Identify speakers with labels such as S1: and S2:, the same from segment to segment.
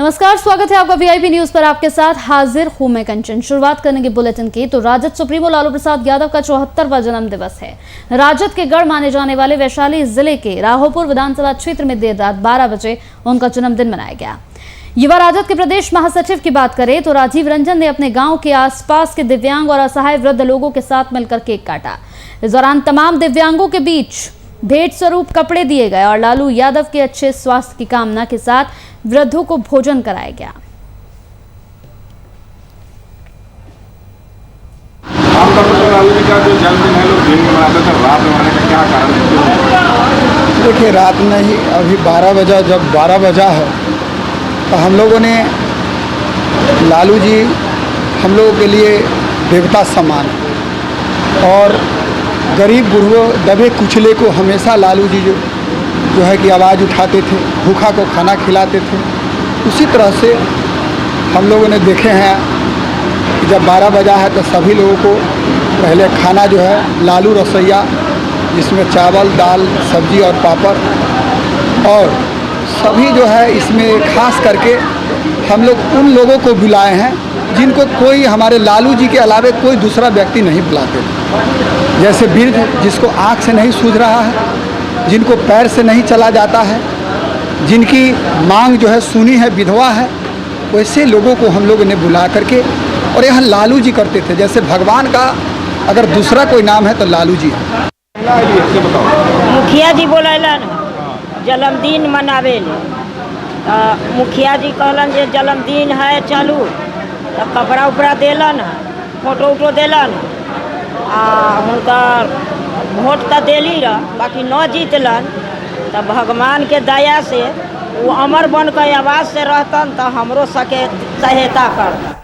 S1: नमस्कार, स्वागत है आपका वीआईपी न्यूज पर। आपके साथ हाजिर हूं मैं कंचन। शुरुआत करेंगे बुलेटिन की तो राजद सुप्रीमो लालू प्रसाद यादव का 74वां जन्म दिवस है। राजद के गढ़ माने जाने वाले वैशाली जिले के राहोपुर विधानसभा क्षेत्र में देर रात 12 बजे उनका जन्मदिन मनाया गया। युवा राजद के प्रदेश महासचिव की बात करें तो राजीव रंजन ने अपने गांव के आसपास के दिव्यांग और असहाय वृद्ध लोगों के साथ मिलकर केक काटा। इस दौरान तमाम दिव्यांगों के बीच भेंट स्वरूप कपड़े दिए गए और लालू यादव के अच्छे स्वास्थ्य की कामना के साथ वृद्धों को भोजन कराया गया।
S2: लालू जी का जो जन्मदिन है लोग दिन में मनाते थे, रात में मनाने का क्या कारण है?
S3: देखिए, रात में ही अभी 12 बजा, जब 12 बजा है तो हम लोगों ने लालू जी हम लोगों के लिए देवता समान और गरीब बुढ़ों दबे कुचले को हमेशा लालू जी जो है कि आवाज़ उठाते थे, भूखा को खाना खिलाते थे। उसी तरह से हम लोगों ने देखे हैं कि जब 12 बजा है तो सभी लोगों को पहले खाना जो है लालू रसोइया, जिसमें चावल, दाल, सब्जी और पापड़, और सभी जो है इसमें खास करके हम लोग उन लोगों को बुलाए हैं जिनको कोई हमारे लालू जी के अलावे कोई दूसरा व्यक्ति नहीं बुलाते। जैसे वृद्ध जिसको आँख से नहीं सूझ रहा है, जिनको पैर से नहीं चला जाता है, जिनकी मांग जो है सुनी है, विधवा है, वैसे लोगों को हम लोगों ने बुला करके और यहाँ लालू जी करते थे। जैसे भगवान का अगर दूसरा कोई नाम है तो लालू जी है।
S4: मुखिया जी बोलन जन्मदिन मनावे मुखिया जी कहलन जे जन्मदिन है चलू, तो कपड़ा उपड़ा दिलन, फोटो उटो दिलन आ हुनकर वोट तो दिली रह, बाकी न जीतलन तो भगवान के दया से वो अमर बन के आवाज़ से रहतन तो हमरो सके सहायता करता।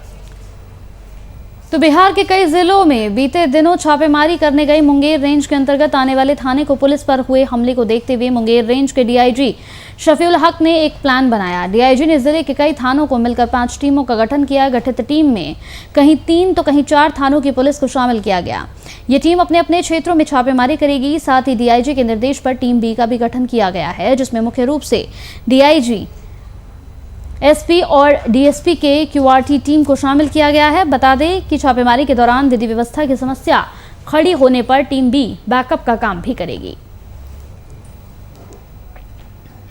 S1: तो बिहार के कई जिलों में बीते दिनों छापेमारी करने गई मुंगेर रेंज के अंतर्गत आने वाले थाने को पुलिस पर हुए हमले को देखते हुए मुंगेर रेंज के डीआईजी शफीउल हक ने एक प्लान बनाया। डीआईजी ने जिले के कई थानों को मिलकर 5 टीमों का गठन किया। गठित टीम में कहीं 3 तो कहीं 4 थानों की पुलिस को शामिल किया गया। ये टीम अपने अपने क्षेत्रों में छापेमारी करेगी। साथ ही डीआईजी के निर्देश पर टीम बी का भी गठन किया गया है, जिसमें मुख्य रूप से डीआईजी, एसपी और डीएसपी के क्यूआरटी टीम को शामिल किया गया है। बता दें कि छापेमारी के दौरान विधि व्यवस्था की समस्या खड़ी होने पर टीम बी बैकअप का काम भी करेगी।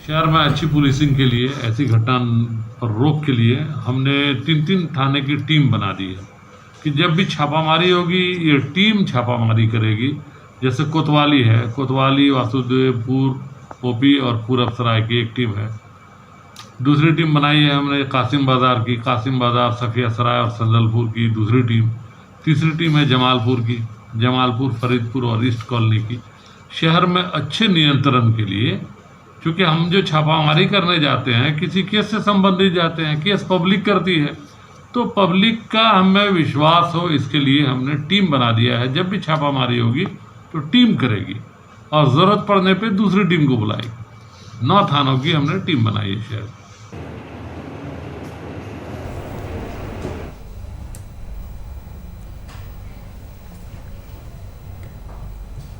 S5: शहर में अच्छी पुलिसिंग के लिए, ऐसी घटना पर रोक के लिए हमने 3-3 थाने की टीम बना दी है कि जब भी छापामारी होगी ये टीम छापामारी करेगी। जैसे कोतवाली है, कोतवाली, वासुदेवपुर, ओपी और पूरब सराय की एक टीम है। दूसरी टीम बनाई है हमने कासिम बाज़ार की, कासिम बाज़ार, सफिया सराय और सल्ललपुर की दूसरी टीम। तीसरी टीम है जमालपुर की, जमालपुर, फरीदपुर और ईस्ट कॉलोनी की। शहर में अच्छे नियंत्रण के लिए, क्योंकि हम जो छापामारी करने जाते हैं किसी केस से संबंधित जाते हैं, केस पब्लिक करती है, तो पब्लिक का हमें विश्वास हो इसके लिए हमने टीम बना दिया है। जब भी छापामारी होगी तो टीम करेगी और ज़रूरत पड़ने पे दूसरी टीम को बुलाएगी। 9 थानों की हमने टीम बनाई है शहर।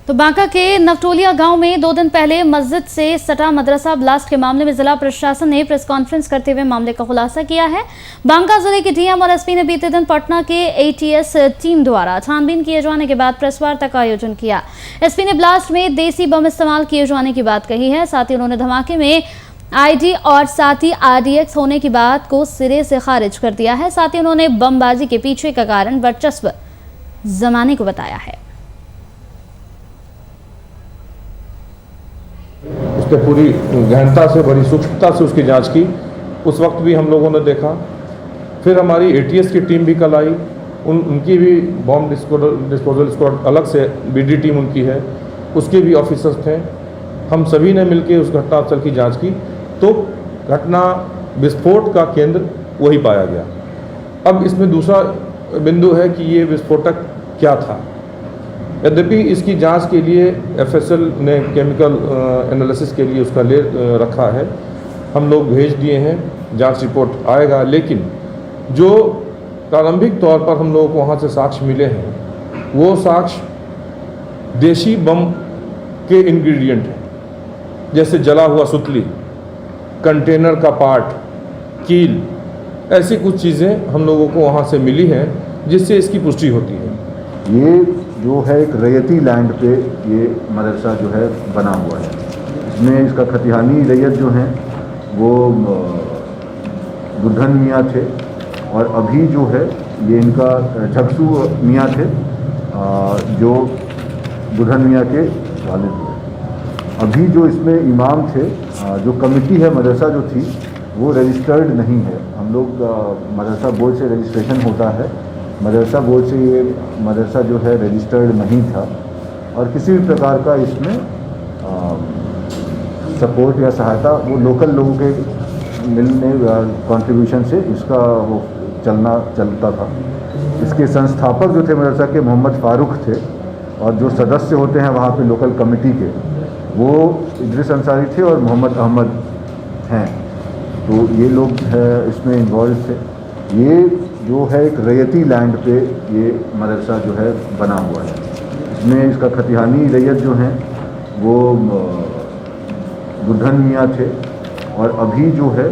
S1: तो बांका के नवटोलिया गांव में 2 दिन पहले मस्जिद से सटा मदरसा ब्लास्ट के मामले में जिला प्रशासन ने प्रेस कॉन्फ्रेंस करते हुए मामले का खुलासा किया है। बांका जिले के डीएम और एसपी ने बीते दिन पटना के एटीएस टीम द्वारा छानबीन किए जाने के बाद प्रेस वार्ता का आयोजन किया। एसपी ने ब्लास्ट में देसी बम इस्तेमाल किए जाने की बात कही है। साथ ही उन्होंने धमाके में आईडी और साथ ही आरडीएक्स होने की बात को सिरे से खारिज कर दिया है। साथ ही उन्होंने बमबाजी के पीछे का कारण वर्चस्व जमाने को बताया है।
S6: उसने पूरी गहनता से, बड़ी सूक्ष्मता से उसकी जांच की। उस वक्त भी हम लोगों ने देखा। फिर हमारी एटीएस की टीम भी कल आई, उनकी भी बॉम्ब डिस्पोजल स्क्वाड अलग से बीडी टीम उनकी है, उसके भी ऑफिसर्स थे। हम सभी ने मिलकर उस घटनास्थल की जांच की तो घटना विस्फोट का केंद्र वही पाया गया। अब इसमें दूसरा बिंदु है कि ये विस्फोटक क्या था। यद्यपि इसकी जांच के लिए एफएसएल ने केमिकल एनालिसिस के लिए उसका ले रखा है, हम लोग भेज दिए हैं, जांच रिपोर्ट आएगा। लेकिन जो प्रारंभिक तौर पर हम लोगों को वहाँ से साक्ष्य मिले हैं वो साक्ष्य देशी बम के इंग्रेडिएंट हैं, जैसे जला हुआ सुतली, कंटेनर का पार्ट, कील, ऐसी कुछ चीज़ें हम लोगों को वहाँ से मिली हैं जिससे इसकी पुष्टि होती है।
S7: ये जो है एक रैयती लैंड पे ये मदरसा जो है बना हुआ है। इसमें इसका खतिहानी रैयत जो हैं वो बुद्धन मियाँ थे और अभी जो है ये इनका झकसू मियाँ थे जो बुद्धन मियाँ के वालिद हुए। अभी जो इसमें इमाम थे, जो कमेटी है मदरसा जो थी वो रजिस्टर्ड नहीं है। हम लोग मदरसा बोर्ड से रजिस्ट्रेशन होता है, मदरसा बोर्ड से ये मदरसा जो है रजिस्टर्ड नहीं था और किसी भी प्रकार का इसमें सपोर्ट या सहायता वो लोकल लोगों के मिलने कंट्रीब्यूशन से इसका वो चलता था। इसके संस्थापक जो थे मदरसा के मोहम्मद फारूक थे और जो सदस्य होते हैं वहाँ पे लोकल कमेटी के वो इद्रिस अंसारी थे और मोहम्मद अहमद हैं। तो ये लोग इसमें इन्वॉल्व थे। ये जो है एक रैयती लैंड पे ये मदरसा जो है बना हुआ है। इसमें इसका खतिहानी रैयत जो हैं वो बुद्धन मियाँ थे और अभी जो है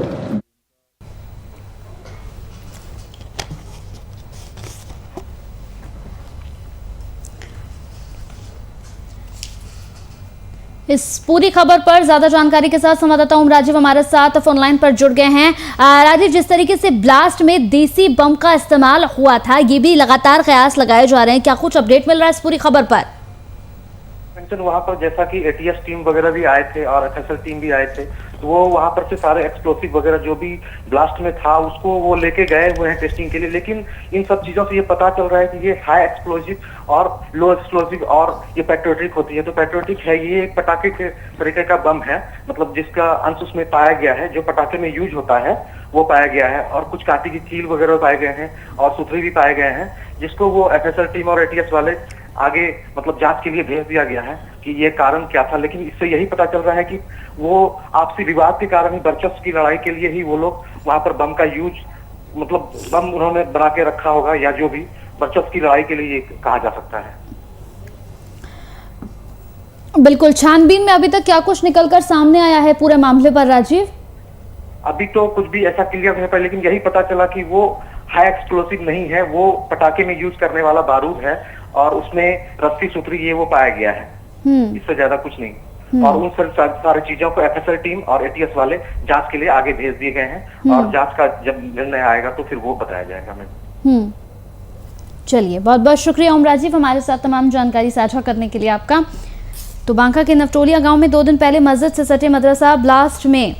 S1: इस पूरी खबर पर ज्यादा जानकारी के साथ संवाददाता ओम राजीव हमारे साथ फोन लाइन पर जुड़ गए हैं। राजीव, जिस तरीके से ब्लास्ट में देसी बम का इस्तेमाल हुआ था, ये भी लगातार कयास लगाए जा रहे हैं, क्या कुछ अपडेट मिल रहा है इस पूरी खबर पर?
S8: वहाँ पर जैसा कि एटीएस टीम वगैरह भी आए थे और एफएसएल टीम भी आए थे, तो वो वहाँ पर से सारे एक्सप्लोसिव वगैरह जो भी ब्लास्ट में था उसको वो लेके गए हुए हैं टेस्टिंग के लिए। लेकिन इन सब चीजों से ये पता चल रहा है कि ये हाई एक्सप्लोसिव और लो एक्सप्लोसिव और ये पेट्रियोटिक होती है। तो पेट्रियोटिक है, ये एक पटाखे के तरीके का बम है, मतलब जिसका अंश उसमें पाया गया है, जो पटाखे में यूज होता है वो पाया गया है और कुछ कांटे की कील वगैरह पाए गए हैं और सुथरी भी पाए गए हैं, जिसको वो एफएसएल टीम और एटीएस वाले आगे मतलब जांच के लिए भेज दिया गया है कि ये कारण क्या था। लेकिन इससे यही पता चल रहा है कि वो आपसी विवाद के कारण ही, वर्चस्व की लड़ाई के लिए ही वो लोग वहां पर बम का यूज, मतलब बम उन्होंने बना के रखा होगा या जो भी वर्चस्व की लड़ाई के लिए ये कहा जा सकता है।
S1: बिल्कुल, छानबीन में अभी तक क्या कुछ निकलकर सामने आया है पूरे मामले पर राजीव?
S8: अभी तो कुछ भी ऐसा क्लियर नहीं पाया, लेकिन यही पता चला कि वो हाई एक्सप्लोसिव नहीं है, वो पटाखे में यूज करने वाला बारूद है और उसमें रस्सी सुथरी ये वो पाया गया है, इससे ज्यादा कुछ नहीं। और उन सारी चीजों को एफएसएल टीम और एटीएस वाले जांच के लिए आगे भेज दिए गए हैं और जांच का जब निर्णय आएगा तो फिर वो बताया जाएगा हमें।
S1: चलिए, बहुत बहुत शुक्रिया ओम राजीव, हमारे साथ तमाम जानकारी साझा करने के लिए आपका। तो बांका के नवटोलिया गांव में 2 दिन पहले मस्जिद से सटे मदरसा ब्लास्ट में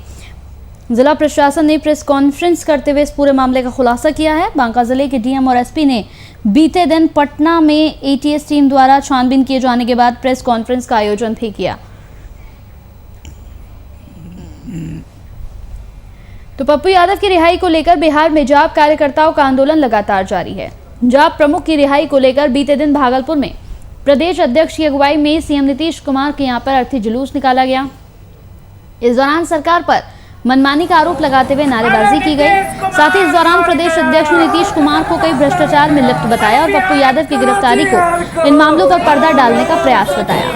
S1: जिला प्रशासन ने प्रेस कॉन्फ्रेंस करते हुए इस पूरे मामले का खुलासा किया है। बांका जिले के डीएम और एसपी ने बीते दिन पटना में एटीएस टीम द्वारा छानबीन किए जाने के बाद प्रेस कॉन्फ्रेंस का आयोजन भी किया। तो पप्पू यादव की रिहाई को लेकर बिहार में जाप कार्यकर्ताओं का आंदोलन लगातार जारी है। जाप प्रमुख की रिहाई को लेकर बीते दिन भागलपुर में प्रदेश अध्यक्ष की अगुवाई में सीएम नीतीश कुमार के यहां पर अर्थी जुलूस निकाला गया। इस दौरान सरकार पर मनमानी का आरोप लगाते हुए नारेबाजी की गई। साथ ही इस दौरान प्रदेश अध्यक्ष ने नीतीश कुमार को कई भ्रष्टाचार में लिप्त बताया और पप्पू यादव की गिरफ्तारी को इन मामलों पर पर्दा डालने का प्रयास बताया।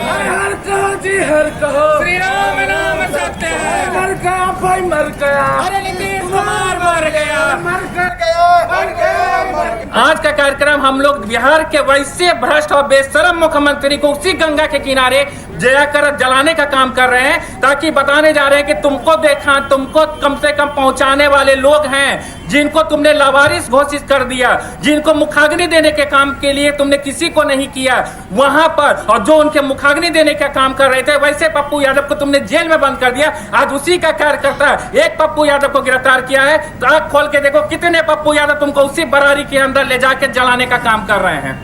S9: आज का कार्यक्रम हम लोग बिहार के वैसे भ्रष्ट और बेशरम मुख्यमंत्री को उसी गंगा के किनारे जलाकर जलाने का काम कर रहे हैं, ताकि बताने जा रहे हैं कि तुमको देखा, तुमको कम से कम पहुंचाने वाले लोग हैं जिनको तुमने लावारिस घोषित कर दिया, जिनको मुखाग्नि देने के काम के लिए तुमने किसी को नहीं किया वहां पर, और जो उनके मुखाग्नि देने का काम कर रहे थे वैसे पप्पू यादव को तुमने जेल में बंद कर दिया। आज उसी का कार्यकर्ता एक पप्पू यादव को गिरफ्तार किया है, तो आंख खोल के देखो कितने पप्पू यादव तुमको उसी बरारी के अंदर ले जाके जलाने का काम कर रहे हैं।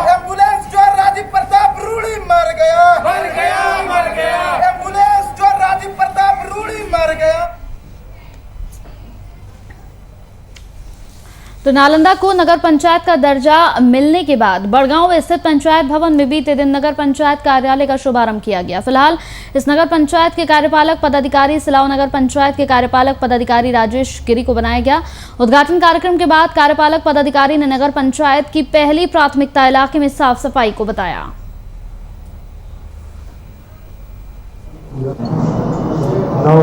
S10: एम्बुलेंस जो राजीव प्रताप रूड़ी मर गया। एम्बुलेंस जो राजीव प्रताप रूड़ी मर गया।
S1: तो नालंदा को नगर पंचायत का दर्जा मिलने के बाद बड़गांव स्थित पंचायत भवन में बीते दिन नगर पंचायत कार्यालय का शुभारंभ किया गया। फिलहाल इस नगर पंचायत के कार्यपालक पदाधिकारी सिलाव नगर पंचायत के कार्यपालक पदाधिकारी राजेश गिरी को बनाया गया। उद्घाटन कार्यक्रम के बाद कार्यपालक पदाधिकारी ने नगर पंचायत की पहली प्राथमिकता इलाके में साफ सफाई को बताया।
S11: नाव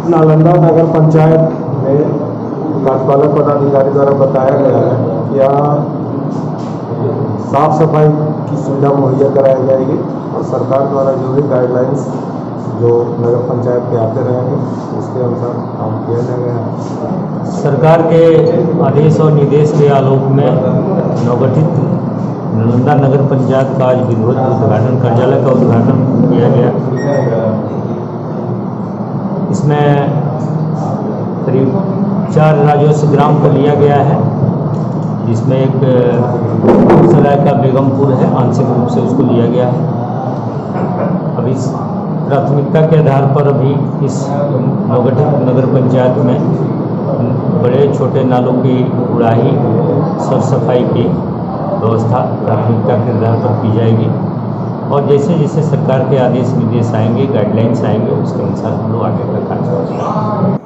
S11: नालंदा नगर पंचायत में कार्यपालक पदाधिकारी द्वारा बताया गया है कि यहाँ साफ सफाई की सुविधा मुहैया कराई जाएगी और सरकार द्वारा जो भी गाइडलाइंस जो नगर पंचायत के आते रहेंगे उसके अनुसार काम किया जाएगा।
S12: सरकार के आदेश और निर्देश के आलोक में नवगठित नालंदा नगर पंचायत का आज विधिवत उद्घाटन कार्यालय का उद्घाटन किया गया। इसमें करीब 4 राजस्व ग्राम को लिया गया है, जिसमें एक सराय का बेगमपुर है, आंशिक रूप से उसको लिया गया है। अब इस प्राथमिकता के आधार पर अभी इस नवगठित नगर पंचायत में बड़े छोटे नालों की उड़ाही साफ सफाई की व्यवस्था प्राथमिकता के आधार पर की जाएगी और जैसे जैसे सरकार के आदेश निर्देश आएंगे, गाइडलाइंस आएंगे, उसके अनुसार हम लोग आगे का कार्य करेंगे।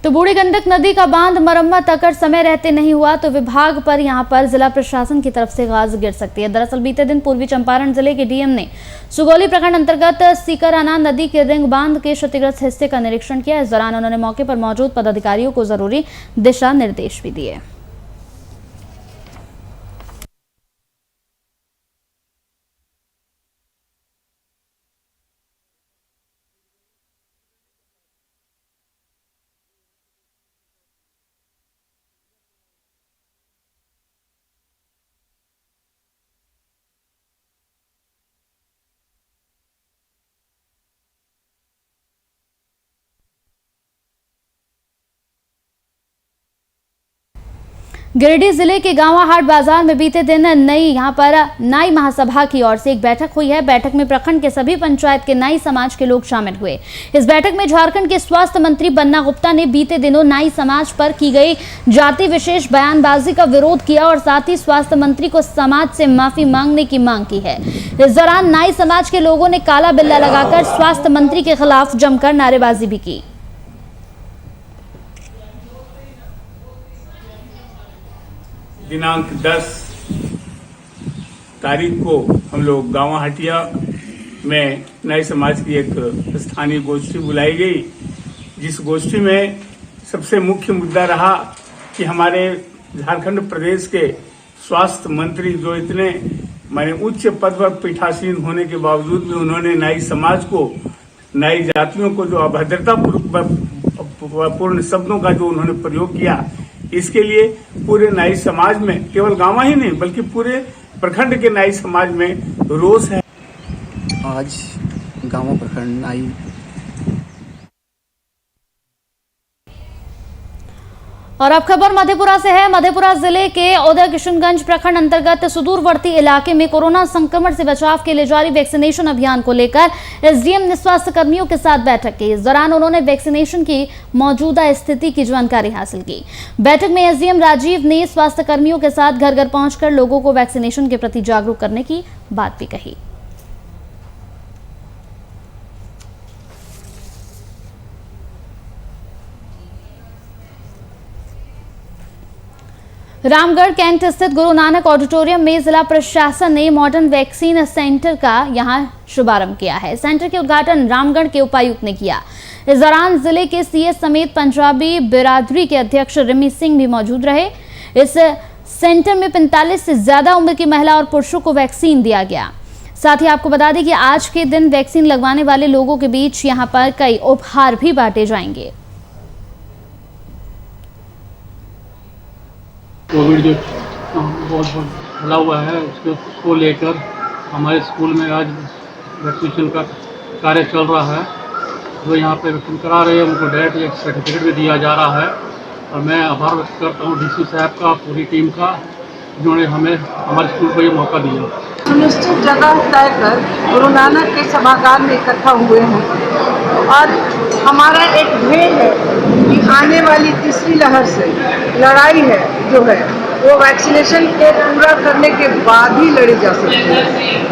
S1: तो बूढ़ी गंडक नदी का बांध मरम्मत अगर समय रहते नहीं हुआ तो विभाग पर यहां पर जिला प्रशासन की तरफ से गाज गिर सकती है। दरअसल बीते दिन पूर्वी चंपारण जिले के डीएम ने सुगौली प्रखंड अंतर्गत सीकराना नदी के रिंग बांध के क्षतिग्रस्त हिस्से का निरीक्षण किया। इस दौरान उन्होंने मौके पर मौजूद पदाधिकारियों को जरूरी दिशा निर्देश भी दिए। गिरिडीह जिले के गांवाहाट बाजार में बीते दिन यहां पर नाई महासभा की ओर से एक बैठक हुई है। बैठक में प्रखंड के सभी पंचायत के नाई समाज के लोग शामिल हुए। इस बैठक में झारखंड के स्वास्थ्य मंत्री बन्ना गुप्ता ने बीते दिनों नाई समाज पर की गई जाति विशेष बयानबाजी का विरोध किया और साथ ही स्वास्थ्य मंत्री को समाज से माफी मांगने की मांग की है। इस दौरान नाई समाज के लोगों ने काला बिल्ला लगाकर स्वास्थ्य मंत्री के खिलाफ जमकर नारेबाजी भी की।
S13: दिनांक 10 तारीख को हम लोग गांवाहाटिया में नाई समाज की एक स्थानीय गोष्ठी बुलाई गई, जिस गोष्ठी में सबसे मुख्य मुद्दा रहा कि हमारे झारखंड प्रदेश के स्वास्थ्य मंत्री जो इतने उच्च पद पर पीठासीन होने के बावजूद भी उन्होंने नाई समाज को, नाई जातियों को जो अभद्रता पूर्ण शब्दों का जो उन्होंने प्रयोग किया, इसके लिए पूरे नाई समाज में, केवल गांव ही नहीं बल्कि पूरे प्रखंड के नाई समाज में रोष है।
S14: आज गांव प्रखंड नाई
S1: और अब खबर मधेपुरा से है। मधेपुरा जिले के उदय किशनगंज प्रखंड अंतर्गत सुदूरवर्ती इलाके में कोरोना संक्रमण से बचाव के लिए जारी वैक्सीनेशन अभियान को लेकर एसडीएम ने स्वास्थ्य कर्मियों के साथ बैठक की। इस दौरान उन्होंने वैक्सीनेशन की मौजूदा स्थिति की जानकारी हासिल की। बैठक में एसडीएम राजीव ने स्वास्थ्य कर्मियों के साथ घर घर पहुंचकर लोगों को वैक्सीनेशन के प्रति जागरूक करने की बात भी कही। रामगढ़ कैंट स्थित गुरु नानक ऑडिटोरियम में जिला प्रशासन ने मॉडर्न वैक्सीन सेंटर का यहां शुभारंभ किया है। सेंटर के उद्घाटन रामगढ़ के उपायुक्त ने किया। इस दौरान जिले के सीएस समेत पंजाबी बिरादरी के अध्यक्ष रिमी सिंह भी मौजूद रहे। इस सेंटर में 45 से ज्यादा उम्र की महिला और पुरुषों को वैक्सीन दिया गया। साथ ही आपको बता दें कि आज के दिन वैक्सीन लगवाने वाले लोगों के बीच यहां पर कई उपहार भी बांटे जाएंगे।
S15: कोविड जो बहुत फैला हुआ है उसको लेकर हमारे स्कूल में आज वैक्सीनेशन का कार्य चल रहा है। जो यहाँ पे वैक्सीन करा रहे हैं उनको डायरेक्ट एक सर्टिफिकेट भी दिया जा रहा है और मैं आभार व्यक्त करता हूँ डीसी साहब का, पूरी टीम का, जिन्होंने हमें हमारे स्कूल को ये मौका दिया।
S16: सुनिश्चित जगह तय कर गुरु नानक के सभागार में इकट्ठा हुए हैं और हमारा एक ध्येय है कि आने वाली तीसरी लहर से लड़ाई है जो है वो वैक्सीनेशन को पूरा करने के बाद ही लड़ी जा सकती है।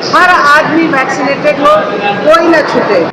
S16: हर आदमी वैक्सीनेटेड हो, कोई न छूटे।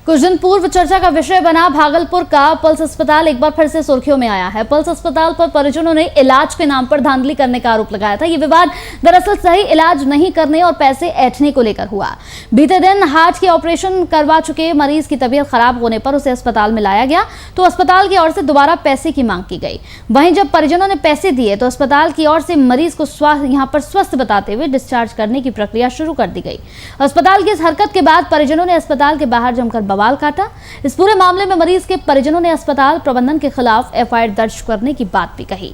S1: कुछ दिन पूर्व चर्चा का विषय बना भागलपुर का पल्स अस्पताल एक बार फिर से सुर्खियों में आया है। पल्स अस्पताल पर परिजनों ने इलाज के नाम पर धांधली करने का आरोप लगाया था। ये विवाद दरअसल सही इलाज नहीं करने और पैसे ऐंठने को लेकर हुआ। बीते दिन हार्ट के ऑपरेशन करवा चुके मरीज की तबीयत खराब होने पर उसे अस्पताल में लाया गया तो अस्पताल की ओर से दोबारा पैसे की मांग की गई। वहीं जब परिजनों ने पैसे दिए तो अस्पताल की ओर से मरीज को यहाँ पर स्वस्थ बताते हुए डिस्चार्ज करने की प्रक्रिया शुरू कर दी गई। अस्पताल की इस हरकत के बाद परिजनों ने अस्पताल के बाहर जमकर बवाल काटा। इस पूरे मामले में मरीज के परिजनों ने अस्पताल प्रबंधन के खिलाफ एफआईआर दर्ज करने की बात भी कही।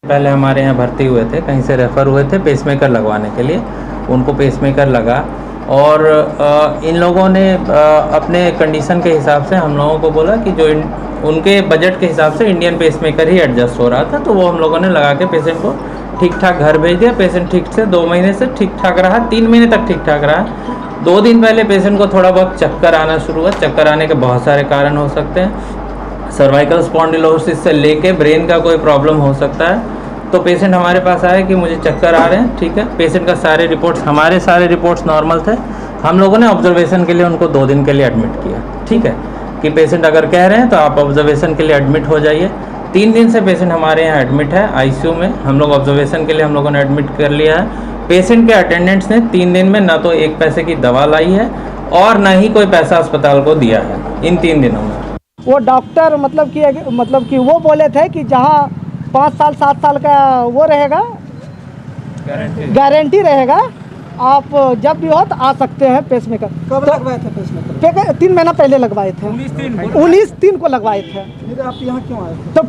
S17: पहले हमारे यहाँ भर्ती हुए थे, कहीं से रेफर हुए थे पेसमेकर लगवाने के लिए। उनको पेसमेकर लगा और इन लोगों ने अपने कंडीशन के हिसाब से हम लोगों को बोला कि जो उनके बजट के हिसाब से इंडियन पेसमेकर ही एडजस्ट हो रहा था, तो वो हम लोगों ने लगा के पेशेंट को ठीक ठाक घर भेज दिया। पेशेंट ठीक से 2 महीने से ठीक ठाक रहा, 3 महीने तक ठीक ठाक रहा। 2 दिन पहले पेशेंट को थोड़ा बहुत चक्कर आना शुरू हुआ। चक्कर आने के बहुत सारे कारण हो सकते हैं, सर्वाइकल स्पॉन्डिलोसिस से लेके ब्रेन का कोई प्रॉब्लम हो सकता है। तो पेशेंट हमारे पास आया कि मुझे चक्कर आ रहे हैं, ठीक है। पेशेंट का हमारे सारे रिपोर्ट्स नॉर्मल थे। हम लोगों ने ऑब्जर्वेशन के लिए उनको 2 दिन के लिए एडमिट किया, ठीक है, कि पेशेंट अगर कह रहे हैं तो आप ऑब्जर्वेशन के लिए एडमिट हो जाइए। 3 दिन से पेशेंट हमारे यहाँ एडमिट है आईसीयू में। हम लोग ऑब्जर्वेशन के लिए हम लोगों ने एडमिट कर लिया है। पेशेंट के अटेंडेंट्स ने 3 दिन में ना तो 1 पैसे की दवा लाई है और ना ही कोई पैसा अस्पताल को दिया है इन 3 दिनों में।
S18: वो डॉक्टर मतलब कि वो बोले थे कि जहाँ 5 साल 7 साल का वो रहेगा, गारंटी रहेगा, आप जब भी हो तो आ सकते हैं पेसमेकर। कब लगवाए थे पेसमेकर? 3 महीना पहले लगवाए थे, 19/3 को लगवाए थे। फिर आप यहाँ क्यों आए थे? तो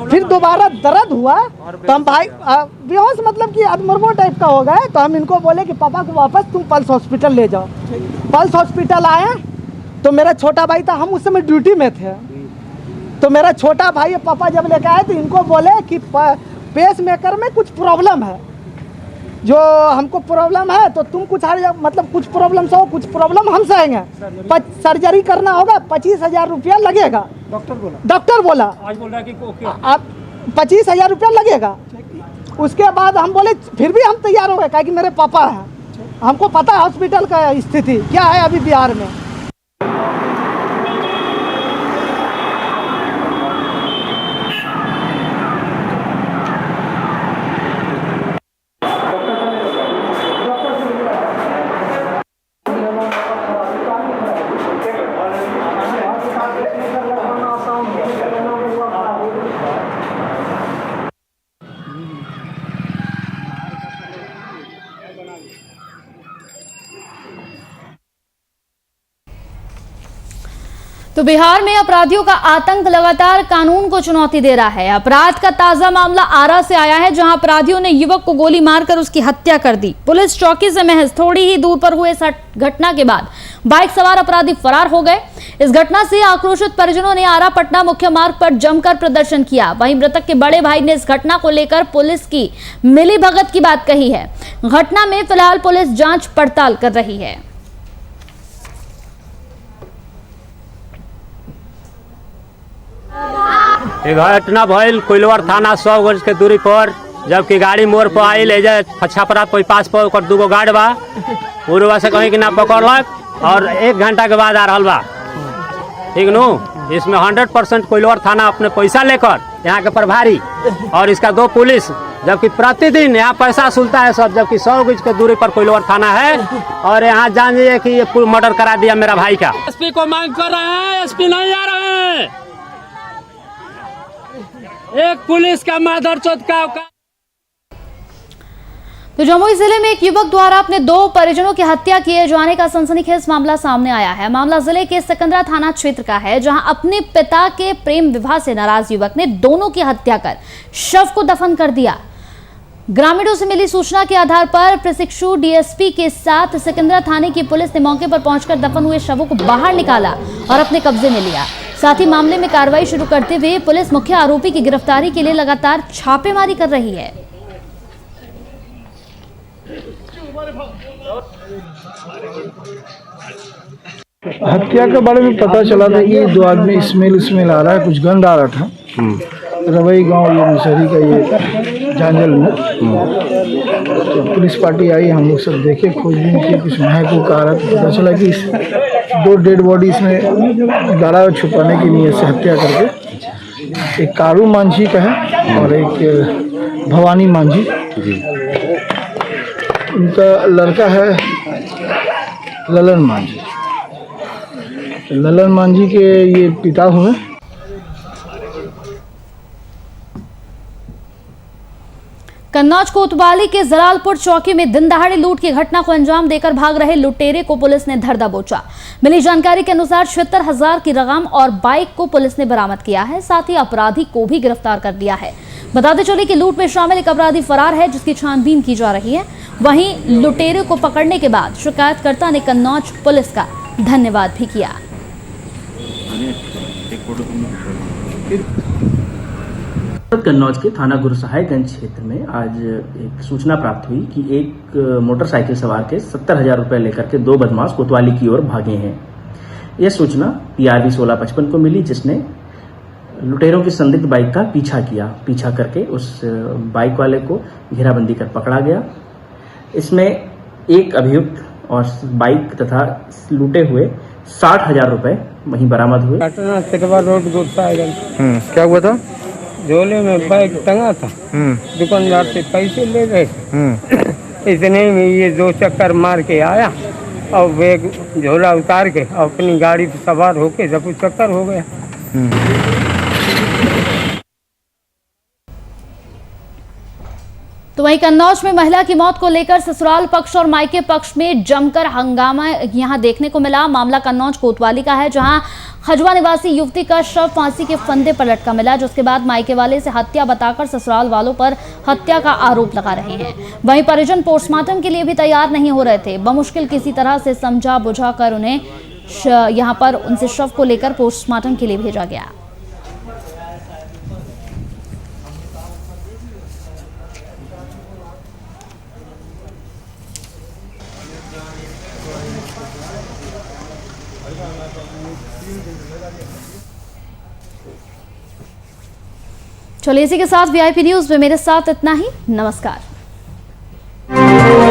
S18: फिर दोबारा दर्द हुआ तो हम भाई बेहोश मतलब कि अधमर्मो टाइप का हो गए, तो हम इनको बोले कि पापा को वापस तुम पल्स हॉस्पिटल ले जाओ। पल्स हॉस्पिटल आए तो मेरा छोटा भाई था, हम उस समय ड्यूटी में थे, तो मेरा छोटा भाई पापा जब लेके आए तो इनको बोले कि पेसमेकर में कुछ प्रॉब्लम है, जो हमको प्रॉब्लम है तो तुम कुछ कुछ प्रॉब्लम हो, कुछ प्रॉब्लम हम सहेंगे। सर्जरी करना होगा, 25,000 रुपया लगेगा। डॉक्टर बोला आज बोल रहा कि आप 25,000 रुपया लगेगा। उसके बाद हम बोले फिर भी हम तैयार हो गए, क्या कि मेरे पापा हैं, हमको पता है हॉस्पिटल का स्थिति क्या है अभी बिहार में।
S1: तो बिहार में अपराधियों का आतंक लगातार कानून को चुनौती दे रहा है। अपराध का ताजा मामला आरा से आया है, जहां अपराधियों ने युवक को गोली मारकर उसकी हत्या कर दी। पुलिस चौकी से महज थोड़ी ही दूर पर हुए इस घटना के बाद बाइक सवार अपराधी फरार हो गए। इस घटना से आक्रोशित परिजनों ने आरा पटना मुख्य मार्ग पर जमकर प्रदर्शन किया। वहीं मृतक के बड़े भाई ने इस घटना को लेकर पुलिस की मिलीभगत की बात कही है। घटना में फिलहाल पुलिस जांच पड़ताल कर रही है।
S19: घटना भइल कोइलवर थाना 100 गज के दूरी पर, जबकि गाड़ी मोड़ पर आई ले जाए छछापरा कोई पास पर ओकर 2 गो गार्ड बा, पूर्वा से कहीं कि ना पकड़लक और 1 घंटा के बाद आ रहा बा, ठीक नु। इसमें 100% कोइलवर थाना अपने पैसा लेकर यहाँ के प्रभारी और इसका 2 पुलिस, जबकि प्रतिदिन यहाँ पैसा सुलता है सब, जबकि 100 गज के दूरी पर कोइलवर थाना है। और यहाँ जानिए कि ये मर्डर करा दिया मेरा भाई का। एसपी को मांग कर रहे हैं, एसपी नहीं आ रहे हैं। एक पुलिस का माधरचोद का।
S1: तो जमुई जिले में एक युवक द्वारा अपने 2 परिजनों की हत्या किए जाने का सनसनीखेज मामला सामने आया है। मामला जिले के सिकंदरा थाना क्षेत्र का है, जहां अपने पिता के प्रेम विवाह से नाराज युवक ने दोनों की हत्या कर शव को दफन कर दिया। ग्रामीणों से मिली सूचना के आधार पर प्रशिक्षु डीएसपी के साथ सिकंदरा थाने की पुलिस ने मौके पर पहुंचकर दफन हुए शवों को बाहर निकाला और अपने कब्जे में लिया। साथ ही मामले में कार्रवाई शुरू करते हुए पुलिस मुख्य आरोपी की गिरफ्तारी के लिए लगातार छापेमारी कर रही है।
S3: हत्या के बारे में पता चला था कि 2 आदमी स्मेल आ रहा है, कुछ गंध आ रहा था,
S20: रवई गांव ये मुसहरी का ये जांजल में तो पुलिस पार्टी आई, हम लोग सब देखे, खोजबीन किए, कुछ महक को आ रहा था। पता चला कि 2 डेड बॉडी इसमें गाड़ा छुपाने की नीयत से हत्या करके, एक कारू मांझी का है और एक भवानी मांझी, उनका लड़का है ललन मांझी। ललन मांझी के ये पिता हुए।
S1: कन्नौज कोतवाली के जलालपुर चौकी में दिन दहाड़े लूट की घटना को अंजाम देकर भाग रहे लुटेरे को पुलिस ने धर दबोचा। मिली जानकारी के अनुसार 76,000 की रकम और बाइक को पुलिस ने बरामद किया है, साथ ही अपराधी को भी गिरफ्तार कर लिया है। बताते चले कि लूट में शामिल एक अपराधी फरार है, जिसकी छानबीन की जा रही है। वहीं लुटेरे को पकड़ने के बाद शिकायतकर्ता ने कन्नौज पुलिस का धन्यवाद भी किया।
S21: कन्नौज के थाना गुरुसहायगंज क्षेत्र में आज एक सूचना प्राप्त हुई कि एक मोटरसाइकिल सवार के 70,000 रुपये लेकर के 2 बदमाश कोतवाली की ओर भागे हैं। यह सूचना PRV 1655 को मिली, जिसने लुटेरों की संदिग्ध बाइक का पीछा करके उस बाइक वाले को घेराबंदी कर पकड़ा गया। इसमें एक अभियुक्त और बाइक तथा लूटे हुए 60,000 रुपये वहीं बरामद हुए।
S22: घटना सिटवा रोड गुरुसहायगंज।
S21: क्या हुआ था?
S22: झोले में बैग टंगा था, दुकानदार से पैसे ले रहे थे। इतने में ये 2 चक्कर मार के आया और बैग झोला उतार के अपनी गाड़ी पर सवार होके जब चक्कर हो गया।
S1: तो वहीं कन्नौज में महिला की मौत को लेकर ससुराल पक्ष और मायके पक्ष में जमकर हंगामा यहां देखने को मिला। मामला कन्नौज कोतवाली का है, जहां खजवा निवासी युवती का शव फांसी के फंदे पर लटका मिला, जिसके बाद मायके वाले से हत्या बताकर ससुराल वालों पर हत्या का आरोप लगा रहे हैं। वहीं परिजन पोस्टमार्टम के लिए भी तैयार नहीं हो रहे थे। बमुश्किल किसी तरह से समझा बुझा कर उन्हें यहां पर उनसे शव को लेकर पोस्टमार्टम के लिए भेजा गया। चलिए इसी के साथ VIP न्यूज में मेरे साथ इतना ही। नमस्कार।